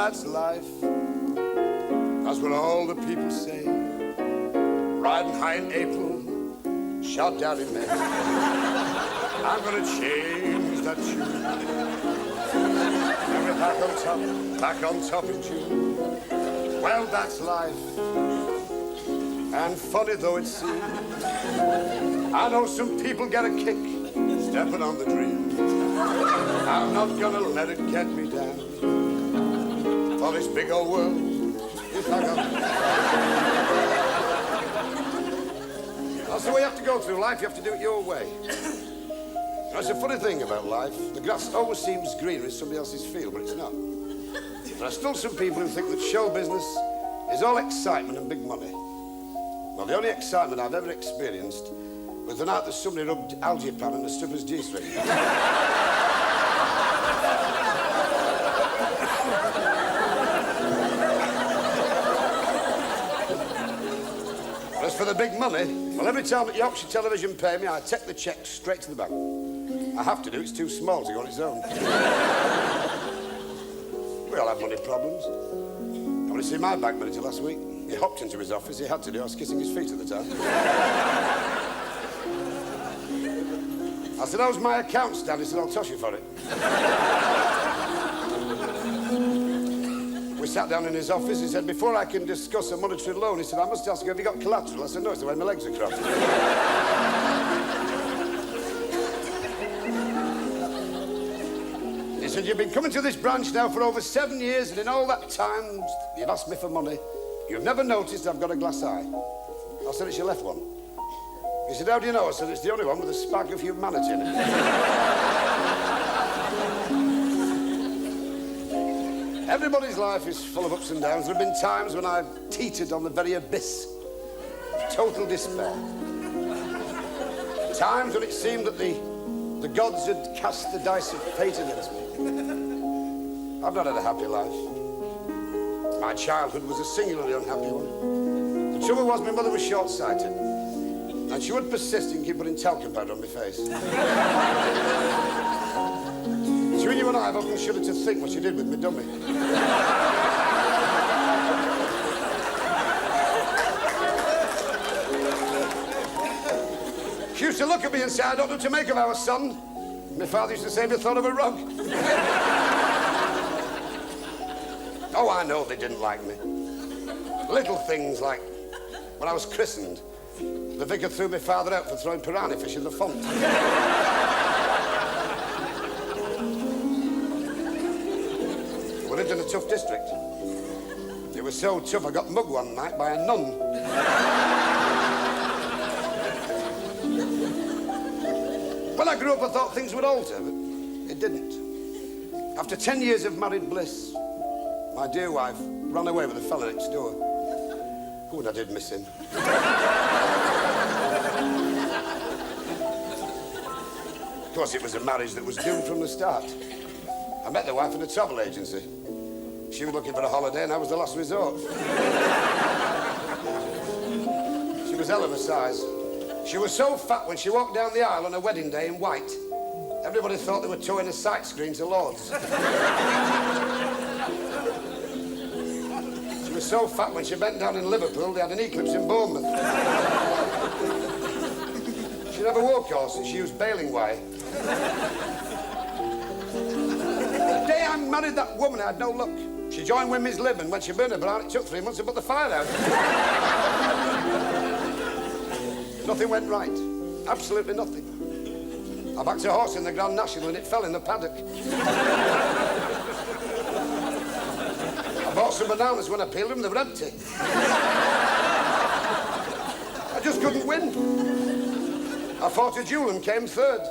that's life. That's what all the people say. Riding high in April, shot down in May. I'm gonna change that tune. And we're back on top in June. Well, that's life. And funny though it seems, I know some people get a kick stepping on the dream. I'm not gonna let it get me down. For this big old world is like a... That's the way you have to go through life. You have to do it your way. That's the funny thing about life. The grass always seems greener in somebody else's field, but it's not. There are still some people who think that show business is all excitement and big money. Well, the only excitement I've ever experienced was the night that somebody rubbed algapan in a stripper's G-string. As for the big money, well, every time that Yorkshire Television pay me, I take the cheque straight to the bank. I have to do, it's too small to go on its own. We all have money problems. I went to see my bank manager last week. He hopped into his office, he had to do, I was kissing his feet at the time. I said, how's my accounts, Dan? He said, I'll toss you for it. We sat down in his office, he said, before I can discuss a monetary loan, he said, I must ask you, have you got collateral? I said, no, it's the way my legs are crossed. He said, you've been coming to this branch now for over 7 years, and in all that time, you've asked me for money. You've never noticed I've got a glass eye. I said, it's your left one. He said, how do you know? I said, it's the only one with a spark of humanity in it. Everybody's life is full of ups and downs. There have been times when I've teetered on the very abyss of total despair. Times when it seemed that the gods had cast the dice of fate against me. I've not had a happy life. My childhood was a singularly unhappy one. The trouble was my mother was short-sighted, and she would persist in keep putting talcum powder on my face. Between you and I, I've often shuddered to think what she did with me dummy. She used to look at me and say, I don't know what to make of our son. My father used to say, have you thought of a rug? Oh, I know they didn't like me. Little things like when I was christened, the vicar threw my father out for throwing piranha fish in the font. We lived in a tough district. It was so tough I got mugged one night by a nun. When I grew up, I thought things would alter, but it didn't. After 10 years of married bliss, my dear wife ran away with a fella next door. Oh, and I did miss him. Of course, it was a marriage that was doomed from the start. I met the wife in a travel agency. She was looking for a holiday, and I was the last resort. She was hell of a size. She was so fat when she walked down the aisle on her wedding day in white, everybody thought they were towing a sight screen to Lord's. She was so fat when she bent down in Liverpool, they had an eclipse in Bournemouth. She never wore corsets, she used baling wire. The day I married that woman, I had no luck. She joined Women's Lib, and when she burned her brown, it took 3 months to put the fire out. Nothing went right. Absolutely nothing. I backed a horse in the Grand National and it fell in the paddock. I bought some bananas when I peeled them, they were empty. I just couldn't win. I fought a duel and came third.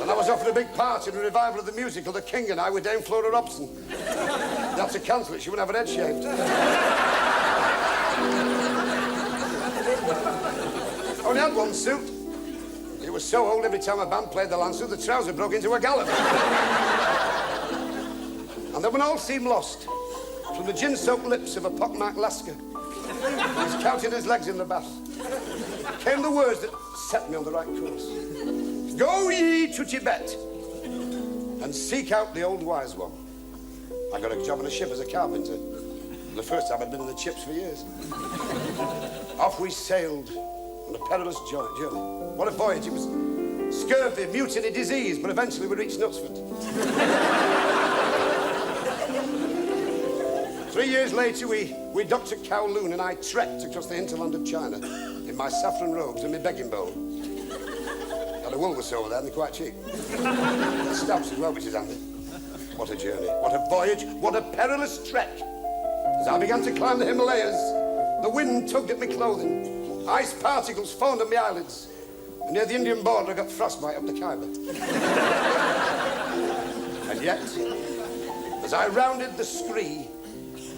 And I was offered a big part in a revival of the musical The King and I with Dame Flora Robson. They had to cancel it, she wouldn't have her head shaved. I only had one suit. It was so old every time a band played the Lancer, the trouser broke into a gallop. And then when all seemed lost, from the gin-soaked lips of a pockmarked Lascar, he was counting his legs in the bath, came the words that set me on the right course. Go ye to Tibet and seek out the old wise one. I got a job on a ship as a carpenter. The first time I'd been in the chips for years. Off we sailed on a perilous journey. What a voyage. It was scurvy, mutiny, disease, but eventually we reached Knutsford. 3 years later, we docked at Kowloon and I trekked across the hinterland of China in my saffron robes and my begging bowl. Had a Woolworths over there and they're quite cheap. Stamps as well, which is handy. What a journey, what a voyage, what a perilous trek. As I began to climb the Himalayas, the wind tugged at my clothing. Ice particles formed on my eyelids. And near the Indian border, I got frostbite up the Khyber. And yet, as I rounded the scree,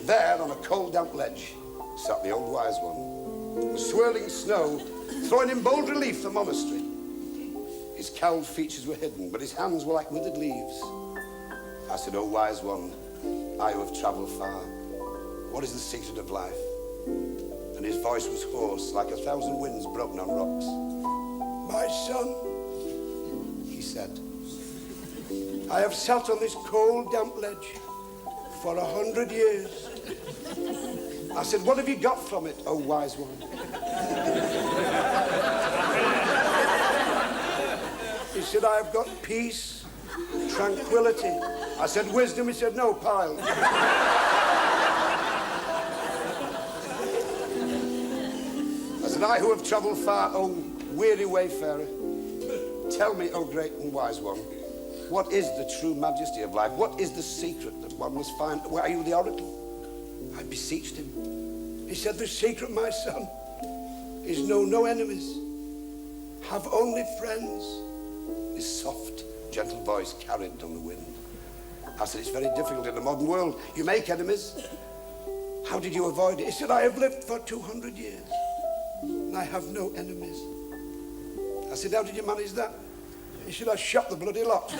there on a cold, damp ledge sat the old wise one. The swirling snow, throwing in bold relief the monastery. His cowled features were hidden, but his hands were like withered leaves. I said, "O wise one, I who have travelled far, what is the secret of life?" And his voice was hoarse, like 1,000 winds broken on rocks. "My son," he said, "I have sat on this cold, damp ledge for 100 years. I said, "What have you got from it, O wise one?" He said, "I have got peace, tranquility." I said, "Wisdom?" He said, "No, pile." I said, "I who have travelled far, O weary wayfarer, tell me, O great and wise one, what is the true majesty of life? What is the secret that one must find? Where are you, the oracle?" I beseeched him. He said, "The secret, my son, is know no enemies, have only friends." His soft, gentle voice carried on the wind. I said, "It's very difficult in the modern world. You make enemies. How did you avoid it?" He said, "I have lived for 200 years, and I have no enemies." I said, "How did you manage that?" He said, "I shot the bloody lot."